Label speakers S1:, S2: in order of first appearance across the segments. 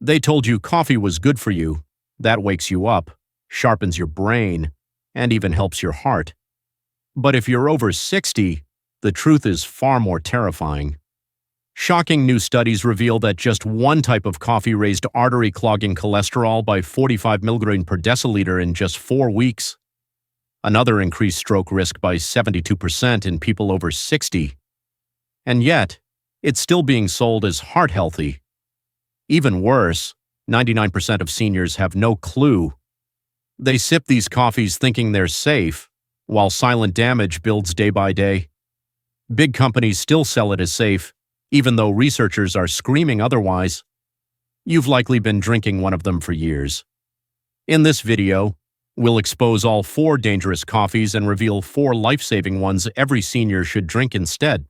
S1: They told you coffee was good for you. That wakes you up, sharpens your brain, and even helps your heart. But if you're over 60, the truth is far more terrifying. Shocking new studies reveal that just one type of coffee raised artery-clogging cholesterol by 45 mg per deciliter in just 4 weeks. Another increased stroke risk by 72% in people over 60. And yet, it's still being sold as heart-healthy. Even worse, 99% of seniors have no clue. They sip these coffees thinking they're safe, while silent damage builds day by day. Big companies still sell it as safe, even though researchers are screaming otherwise. You've likely been drinking one of them for years. In this video, we'll expose all 4 dangerous coffees and reveal 4 life-saving ones every senior should drink instead.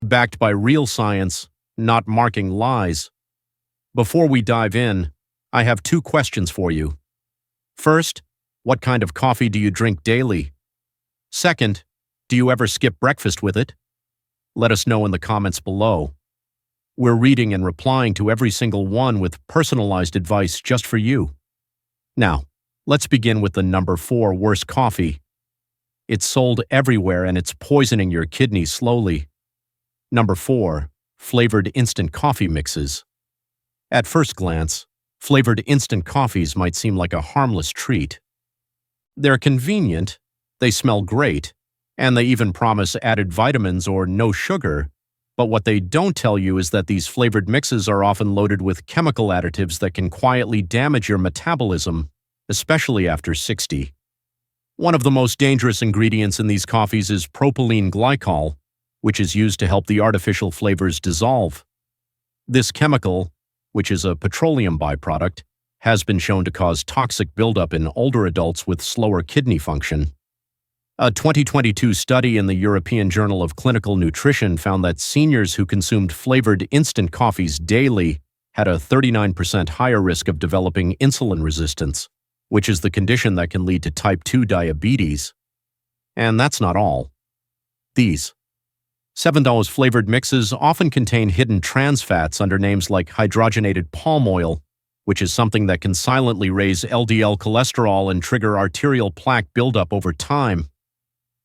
S1: Backed by real science, not marking lies. Before we dive in, I have 2 questions for you. First, what kind of coffee do you drink daily? Second, do you ever skip breakfast with it? Let us know in the comments below. We're reading and replying to every single one with personalized advice just for you. Now, let's begin with the number 4 worst coffee. It's sold everywhere and it's poisoning your kidneys slowly. Number 4, flavored instant coffee mixes. At first glance, flavored instant coffees might seem like a harmless treat. They're convenient, they smell great, and they even promise added vitamins or no sugar, but what they don't tell you is that these flavored mixes are often loaded with chemical additives that can quietly damage your metabolism, especially after 60. One of the most dangerous ingredients in these coffees is propylene glycol, which is used to help the artificial flavors dissolve. This chemical, which is a petroleum byproduct, has been shown to cause toxic buildup in older adults with slower kidney function. A 2022 study in the European Journal of Clinical Nutrition found that seniors who consumed flavored instant coffees daily had a 39% higher risk of developing insulin resistance, which is the condition that can lead to type 2 diabetes. And that's not all. These 7 flavored mixes often contain hidden trans fats under names like hydrogenated palm oil, which is something that can silently raise LDL cholesterol and trigger arterial plaque buildup over time.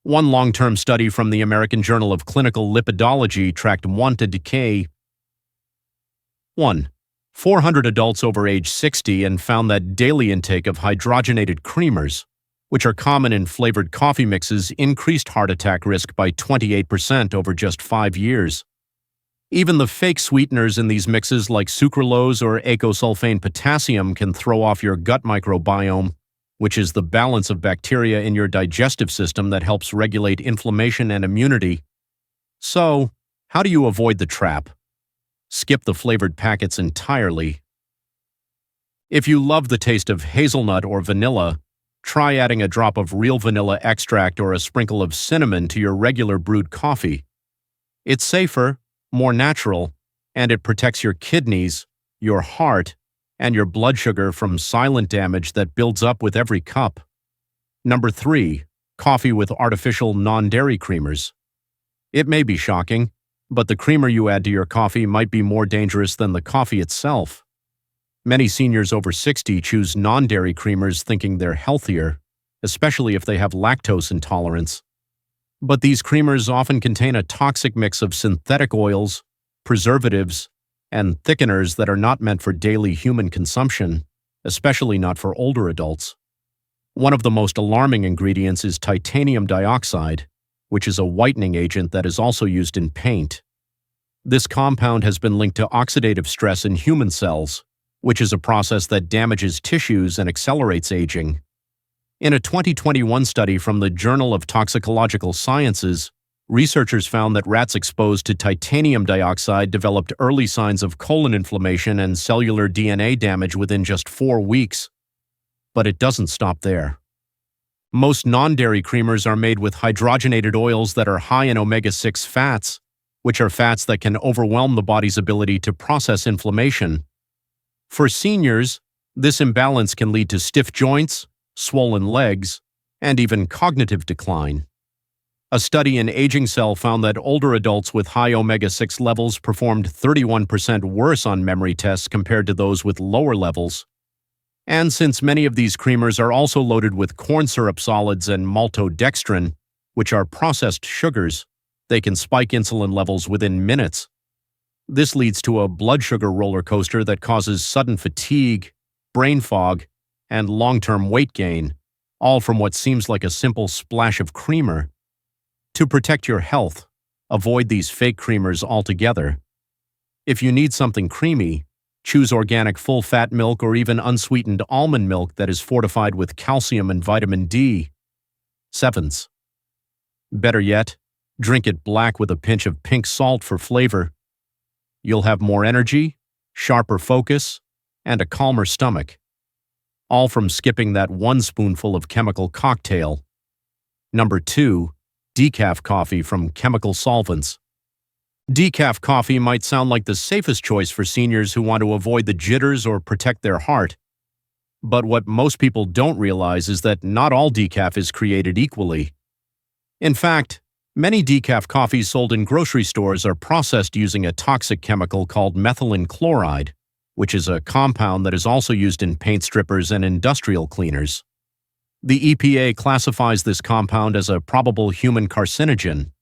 S1: One long-term study from the American Journal of Clinical Lipidology tracked decay 400 adults over age 60 and found that daily intake of hydrogenated creamers, which are common in flavored coffee mixes, increased heart attack risk by 28% over just 5 years. Even the fake sweeteners in these mixes like sucralose or ecosulfane potassium can throw off your gut microbiome, which is the balance of bacteria in your digestive system that helps regulate inflammation and immunity. So, how do you avoid the trap? Skip the flavored packets entirely. If you love the taste of hazelnut or vanilla, try adding a drop of real vanilla extract or a sprinkle of cinnamon to your regular brewed coffee. It's safer, more natural, and it protects your kidneys, your heart, and your blood sugar from silent damage that builds up with every cup. Number 3, coffee with artificial non-dairy creamers. It may be shocking, but the creamer you add to your coffee might be more dangerous than the coffee itself. Many seniors over 60 choose non-dairy creamers thinking they're healthier, especially if they have lactose intolerance. But these creamers often contain a toxic mix of synthetic oils, preservatives, and thickeners that are not meant for daily human consumption, especially not for older adults. One of the most alarming ingredients is titanium dioxide, which is a whitening agent that is also used in paint. This compound has been linked to oxidative stress in human cells, which is a process that damages tissues and accelerates aging. In a 2021 study from the Journal of Toxicological Sciences, researchers found that rats exposed to titanium dioxide developed early signs of colon inflammation and cellular DNA damage within just 4 weeks. But it doesn't stop there. Most non-dairy creamers are made with hydrogenated oils that are high in omega-6 fats, which are fats that can overwhelm the body's ability to process inflammation. For seniors, this imbalance can lead to stiff joints, swollen legs, and even cognitive decline. A study in Aging Cell found that older adults with high omega-6 levels performed 31% worse on memory tests compared to those with lower levels. And since many of these creamers are also loaded with corn syrup solids and maltodextrin, which are processed sugars, they can spike insulin levels within minutes. This leads to a blood sugar roller coaster that causes sudden fatigue, brain fog, and long-term weight gain, all from what seems like a simple splash of creamer. To protect your health, avoid these fake creamers altogether. If you need something creamy, choose organic full-fat milk or even unsweetened almond milk that is fortified with calcium and vitamin D. 7s. Better yet, drink it black with a pinch of pink salt for flavor. You'll have more energy, sharper focus, and a calmer stomach. All from skipping that one spoonful of chemical cocktail. Number 2. Decaf coffee from chemical solvents. Decaf coffee might sound like the safest choice for seniors who want to avoid the jitters or protect their heart. But what most people don't realize is that not all decaf is created equally. In fact, many decaf coffees sold in grocery stores are processed using a toxic chemical called methylene chloride, which is a compound that is also used in paint strippers and industrial cleaners. The EPA classifies this compound as a probable human carcinogen.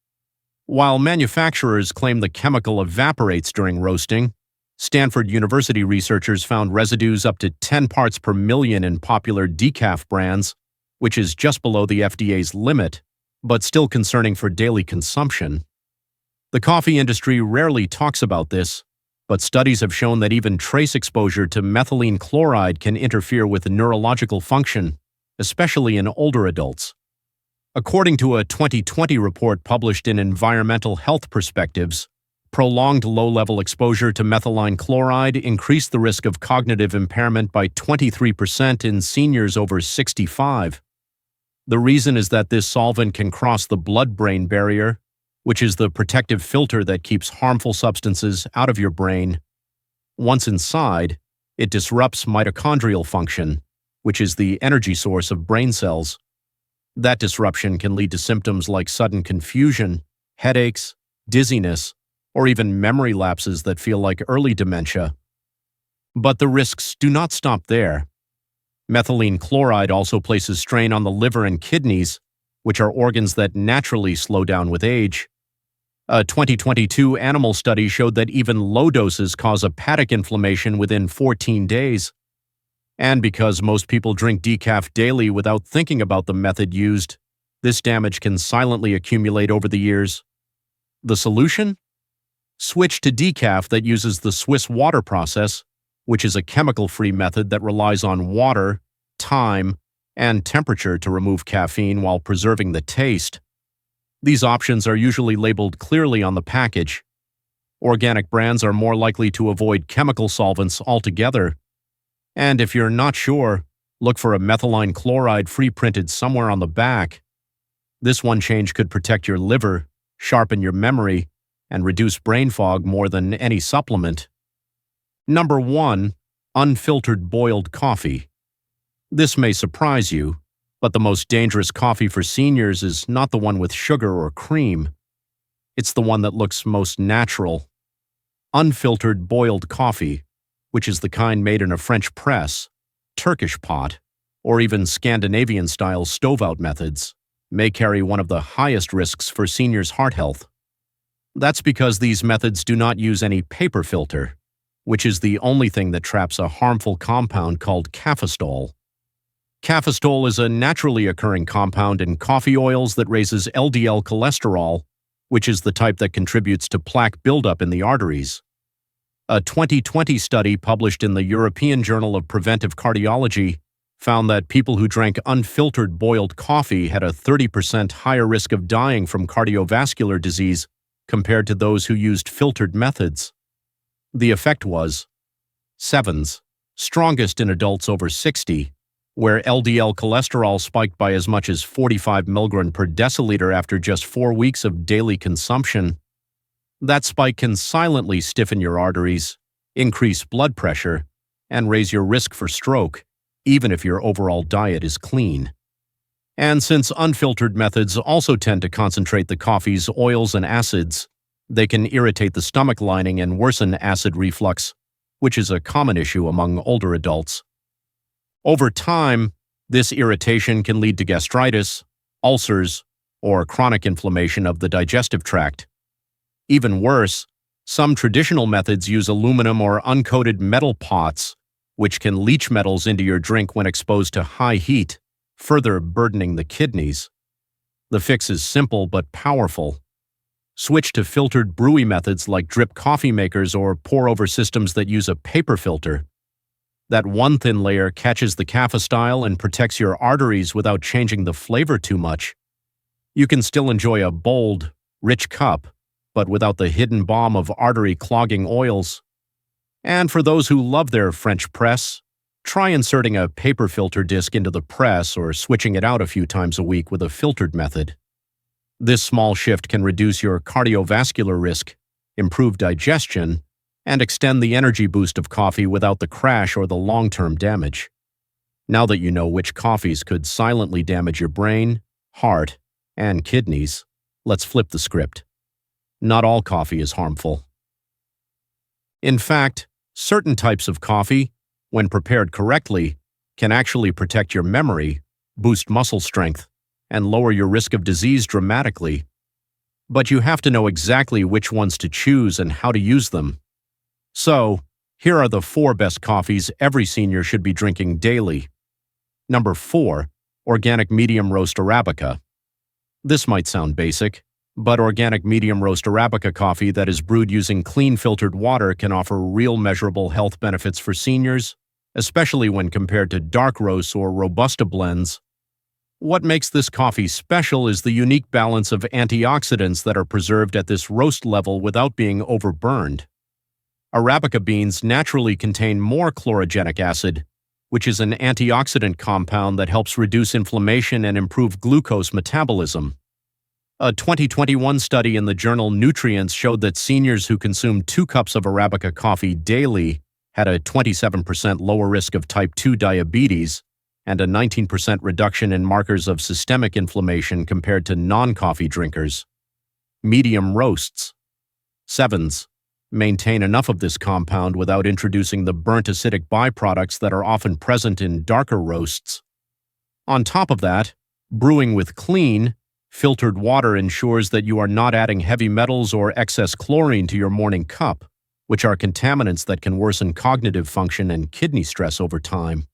S1: While manufacturers claim the chemical evaporates during roasting, Stanford University researchers found residues up to 10 parts per million in popular decaf brands, which is just below the FDA's limit, but still concerning for daily consumption. The coffee industry rarely talks about this, but studies have shown that even trace exposure to methylene chloride can interfere with neurological function, especially in older adults. According to a 2020 report published in Environmental Health Perspectives, prolonged low-level exposure to methylene chloride increased the risk of cognitive impairment by 23% in seniors over 65. The reason is that this solvent can cross the blood-brain barrier, which is the protective filter that keeps harmful substances out of your brain. Once inside, it disrupts mitochondrial function, which is the energy source of brain cells. That disruption can lead to symptoms like sudden confusion, headaches, dizziness, or even memory lapses that feel like early dementia. But the risks do not stop there. Methylene chloride also places strain on the liver and kidneys, which are organs that naturally slow down with age. A 2022 animal study showed that even low doses cause hepatic inflammation within 14 days. And because most people drink decaf daily without thinking about the method used, this damage can silently accumulate over the years. The solution? Switch to decaf that uses the Swiss water process, which is a chemical-free method that relies on water, time, and temperature to remove caffeine while preserving the taste. These options are usually labeled clearly on the package. Organic brands are more likely to avoid chemical solvents altogether. And if you're not sure, look for a methylene chloride-free printed somewhere on the back. This one change could protect your liver, sharpen your memory, and reduce brain fog more than any supplement. Number 1. Unfiltered boiled coffee. This may surprise you, but the most dangerous coffee for seniors is not the one with sugar or cream. It's the one that looks most natural. Unfiltered boiled coffee, which is the kind made in a French press, Turkish pot, or even Scandinavian-style stove-out methods, may carry one of the highest risks for seniors' heart health. That's because these methods do not use any paper filter, which is the only thing that traps a harmful compound called cafestol. Cafestol is a naturally occurring compound in coffee oils that raises LDL cholesterol, which is the type that contributes to plaque buildup in the arteries. A 2020 study published in the European Journal of Preventive Cardiology found that people who drank unfiltered boiled coffee had a 30% higher risk of dying from cardiovascular disease compared to those who used filtered methods. The effect was 7s, strongest in adults over 60, where LDL cholesterol spiked by as much as 45 mg per deciliter after just 4 weeks of daily consumption. That spike can silently stiffen your arteries, increase blood pressure, and raise your risk for stroke, even if your overall diet is clean. And since unfiltered methods also tend to concentrate the coffee's oils and acids, they can irritate the stomach lining and worsen acid reflux, which is a common issue among older adults. Over time, this irritation can lead to gastritis, ulcers, or chronic inflammation of the digestive tract. Even worse, some traditional methods use aluminum or uncoated metal pots, which can leach metals into your drink when exposed to high heat, further burdening the kidneys. The fix is simple but powerful. Switch to filtered brewy methods like drip coffee makers or pour-over systems that use a paper filter. That one thin layer catches the café and protects your arteries without changing the flavor too much. You can still enjoy a bold, rich cup, but without the hidden bomb of artery-clogging oils. And for those who love their French press, try inserting a paper filter disc into the press or switching it out a few times a week with a filtered method. This small shift can reduce your cardiovascular risk, improve digestion, and extend the energy boost of coffee without the crash or the long-term damage. Now that you know which coffees could silently damage your brain, heart, and kidneys, let's flip the script. Not all coffee is harmful. In fact, certain types of coffee, when prepared correctly, can actually protect your memory, boost muscle strength, and lower your risk of disease dramatically. But you have to know exactly which ones to choose and how to use them. So, here are the 4 best coffees every senior should be drinking daily. Number 4, organic medium roast Arabica. This might sound basic, but organic medium roast Arabica coffee that is brewed using clean filtered water can offer real measurable health benefits for seniors, especially when compared to dark roasts or Robusta blends. What makes this coffee special is the unique balance of antioxidants that are preserved at this roast level without being overburned. Arabica beans naturally contain more chlorogenic acid, which is an antioxidant compound that helps reduce inflammation and improve glucose metabolism. A 2021 study in the journal Nutrients showed that seniors who consumed 2 cups of Arabica coffee daily had a 27% lower risk of type 2 diabetes and a 19% reduction in markers of systemic inflammation compared to non-coffee drinkers. Medium roasts. 7s. Maintain enough of this compound without introducing the burnt acidic byproducts that are often present in darker roasts. On top of that, brewing with clean, filtered water ensures that you are not adding heavy metals or excess chlorine to your morning cup, which are contaminants that can worsen cognitive function and kidney stress over time.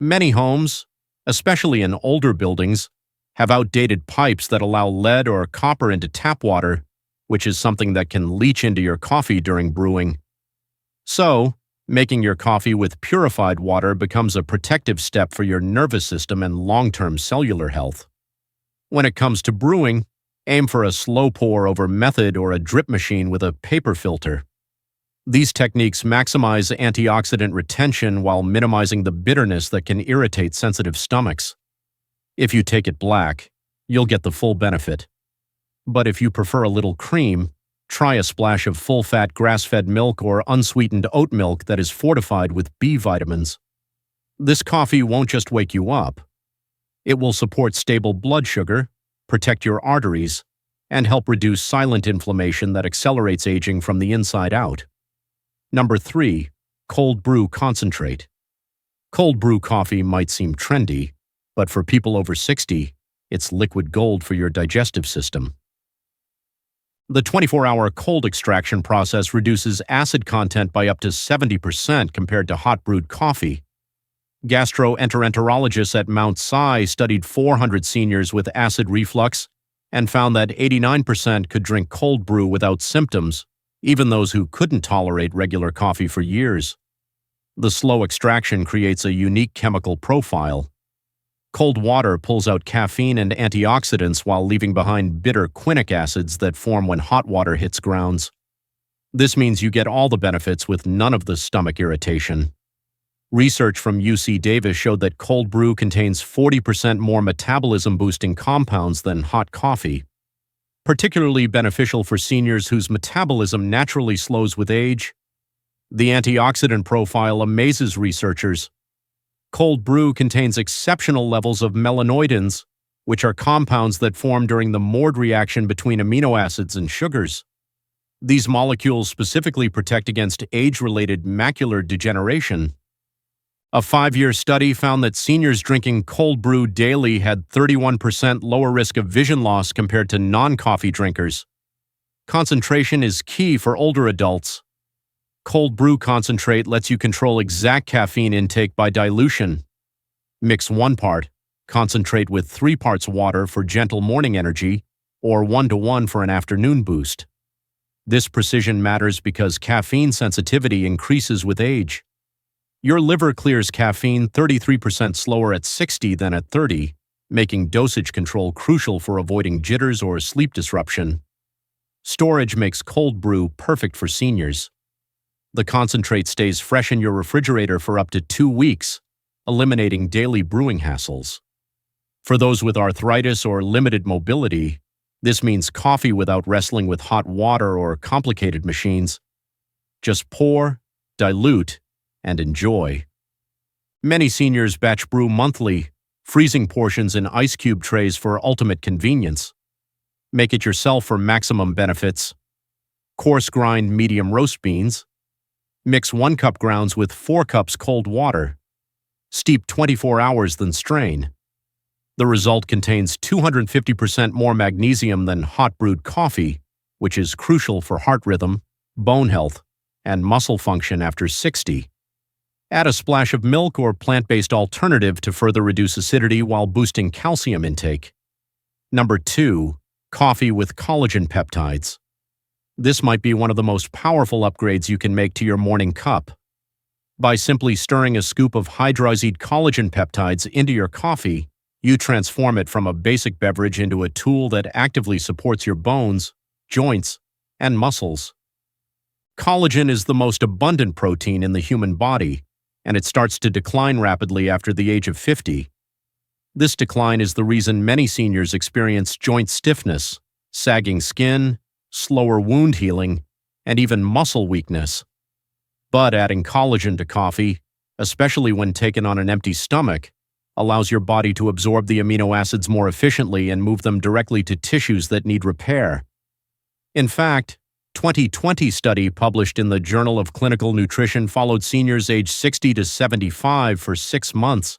S1: Many homes, especially in older buildings, have outdated pipes that allow lead or copper into tap water, which is something that can leach into your coffee during brewing. So, making your coffee with purified water becomes a protective step for your nervous system and long-term cellular health. When it comes to brewing, aim for a slow pour over method or a drip machine with a paper filter. These techniques maximize antioxidant retention while minimizing the bitterness that can irritate sensitive stomachs. If you take it black, you'll get the full benefit. But if you prefer a little cream, try a splash of full-fat grass-fed milk or unsweetened oat milk that is fortified with B vitamins. This coffee won't just wake you up. It will support stable blood sugar, protect your arteries, and help reduce silent inflammation that accelerates aging from the inside out. Number 3, cold brew concentrate. Cold brew coffee might seem trendy, but for people over 60, it's liquid gold for your digestive system. The 24-hour cold extraction process reduces acid content by up to 70% compared to hot brewed coffee. Gastroenterologists at Mount Sinai studied 400 seniors with acid reflux and found that 89% could drink cold brew without symptoms, even those who couldn't tolerate regular coffee for years. The slow extraction creates a unique chemical profile. Cold water pulls out caffeine and antioxidants while leaving behind bitter quinic acids that form when hot water hits grounds. This means you get all the benefits with none of the stomach irritation. Research from UC Davis showed that cold brew contains 40% more metabolism-boosting compounds than hot coffee, particularly beneficial for seniors whose metabolism naturally slows with age. The antioxidant profile amazes researchers. Cold brew contains exceptional levels of melanoidins, which are compounds that form during the Maillard reaction between amino acids and sugars. These molecules specifically protect against age-related macular degeneration. A 5-year study found that seniors drinking cold brew daily had 31% lower risk of vision loss compared to non-coffee drinkers. Concentration is key for older adults. Cold brew concentrate lets you control exact caffeine intake by dilution. Mix 1 part concentrate with 3 parts water for gentle morning energy, or 1:1 for an afternoon boost. This precision matters because caffeine sensitivity increases with age. Your liver clears caffeine 33% slower at 60 than at 30, making dosage control crucial for avoiding jitters or sleep disruption. Storage makes cold brew perfect for seniors. The concentrate stays fresh in your refrigerator for up to 2 weeks, eliminating daily brewing hassles. For those with arthritis or limited mobility, this means coffee without wrestling with hot water or complicated machines. Just pour, dilute, and enjoy. Many seniors batch brew monthly, freezing portions in ice cube trays for ultimate convenience. Make it yourself for maximum benefits. Coarse grind medium roast beans. Mix 1 cup grounds with 4 cups cold water. Steep 24 hours then strain. The result contains 250% more magnesium than hot brewed coffee, which is crucial for heart rhythm, bone health, and muscle function after 60. Add a splash of milk or plant-based alternative to further reduce acidity while boosting calcium intake. Number 2. Coffee with collagen peptides. This might be one of the most powerful upgrades you can make to your morning cup. By simply stirring a scoop of hydrolyzed collagen peptides into your coffee, you transform it from a basic beverage into a tool that actively supports your bones, joints, and muscles. Collagen is the most abundant protein in the human body, and it starts to decline rapidly after the age of 50. This decline is the reason many seniors experience joint stiffness, sagging skin, slower wound healing, and even muscle weakness. But adding collagen to coffee, especially when taken on an empty stomach, allows your body to absorb the amino acids more efficiently and move them directly to tissues that need repair. In fact, 2020 study published in the Journal of Clinical Nutrition followed seniors aged 60 to 75 for 6 months.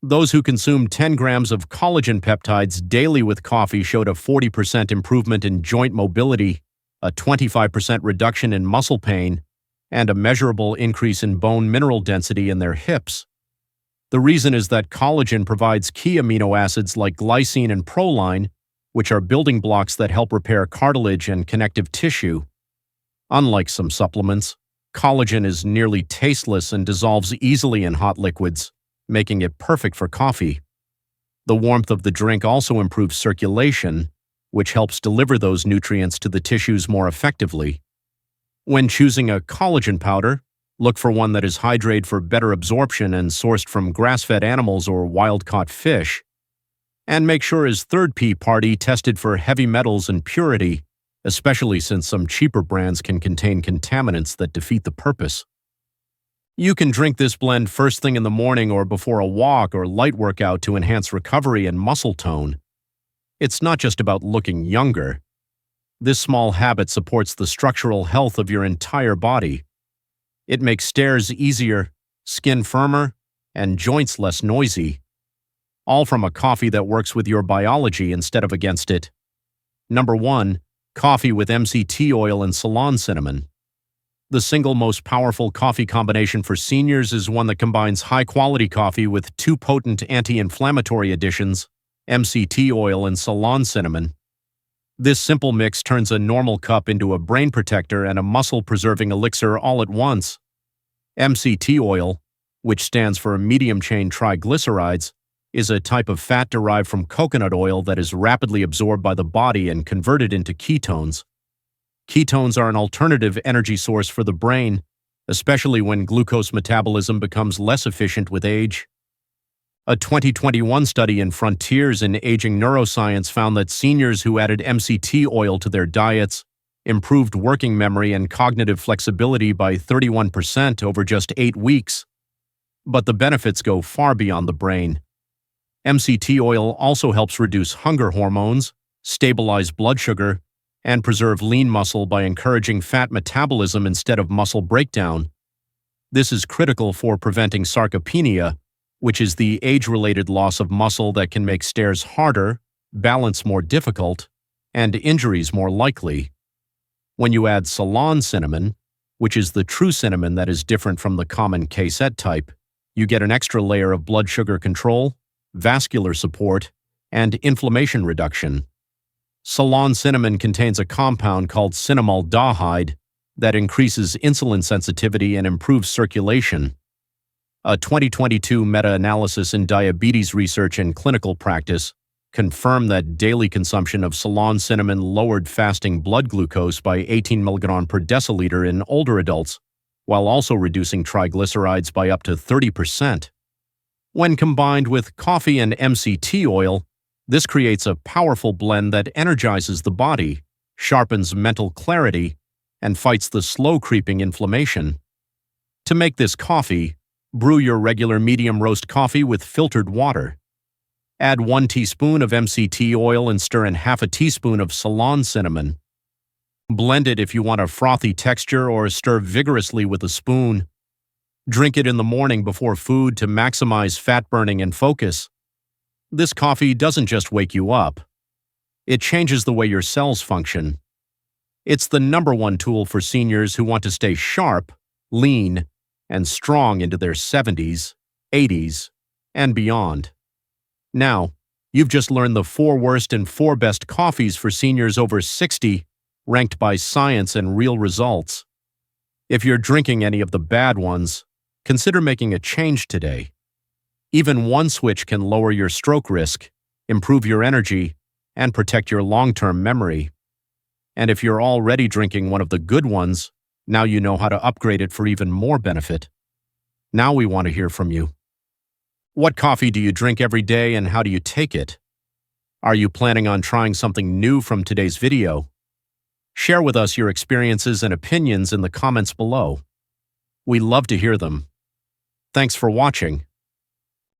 S1: Those who consumed 10 grams of collagen peptides daily with coffee showed a 40% improvement in joint mobility, a 25% reduction in muscle pain, and a measurable increase in bone mineral density in their hips. The reason is that collagen provides key amino acids like glycine and proline, which are building blocks that help repair cartilage and connective tissue. Unlike some supplements, collagen is nearly tasteless and dissolves easily in hot liquids, making it perfect for coffee. The warmth of the drink also improves circulation, which helps deliver those nutrients to the tissues more effectively. When choosing a collagen powder, look for one that is hydrated for better absorption and sourced from grass-fed animals or wild-caught fish. And make sure is third-party tested for heavy metals and purity, especially since some cheaper brands can contain contaminants that defeat the purpose. You can drink this blend first thing in the morning or before a walk or light workout to enhance recovery and muscle tone. It's not just about looking younger. This small habit supports the structural health of your entire body. It makes stairs easier, skin firmer, and joints less noisy. All from a coffee that works with your biology instead of against it. Number 1. Coffee with MCT oil and Ceylon cinnamon. The single most powerful coffee combination for seniors is one that combines high-quality coffee with 2 potent anti-inflammatory additions, MCT oil and Ceylon cinnamon. This simple mix turns a normal cup into a brain protector and a muscle-preserving elixir all at once. MCT oil, which stands for medium-chain triglycerides, is a type of fat derived from coconut oil that is rapidly absorbed by the body and converted into ketones. Ketones are an alternative energy source for the brain, especially when glucose metabolism becomes less efficient with age. A 2021 study in Frontiers in Aging Neuroscience found that seniors who added MCT oil to their diets improved working memory and cognitive flexibility by 31% over just 8 weeks. But the benefits go far beyond the brain. MCT oil also helps reduce hunger hormones, stabilize blood sugar, and preserve lean muscle by encouraging fat metabolism instead of muscle breakdown. This is critical for preventing sarcopenia, which is the age-related loss of muscle that can make stairs harder, balance more difficult, and injuries more likely. When you add Ceylon cinnamon, which is the true cinnamon that is different from the common cassette type, you get an extra layer of blood sugar control, vascular support, and inflammation reduction. Ceylon cinnamon contains a compound called cinnamaldehyde that increases insulin sensitivity and improves circulation. A 2022 meta-analysis in diabetes research and clinical practice confirmed that daily consumption of Ceylon cinnamon lowered fasting blood glucose by 18 mg per deciliter in older adults, while also reducing triglycerides by up to 30%. When combined with coffee and MCT oil, this creates a powerful blend that energizes the body, sharpens mental clarity, and fights the slow-creeping inflammation. To make this coffee, brew your regular medium roast coffee with filtered water. Add 1 teaspoon of MCT oil and stir in half a teaspoon of Ceylon cinnamon. Blend it if you want a frothy texture or stir vigorously with a spoon. Drink it in the morning before food to maximize fat burning and focus. This coffee doesn't just wake you up. It changes the way your cells function. It's the #1 tool for seniors who want to stay sharp, lean, and strong into their 70s, 80s, and beyond. Now, you've just learned the 4 worst and 4 best coffees for seniors over 60, ranked by science and real results. If you're drinking any of the bad ones, consider making a change today. Even one switch can lower your stroke risk, improve your energy, and protect your long-term memory. And if you're already drinking one of the good ones, now you know how to upgrade it for even more benefit. Now we want to hear from you. What coffee do you drink every day and how do you take it? Are you planning on trying something new from today's video? Share with us your experiences and opinions in the comments below. We love to hear them. Thanks for watching.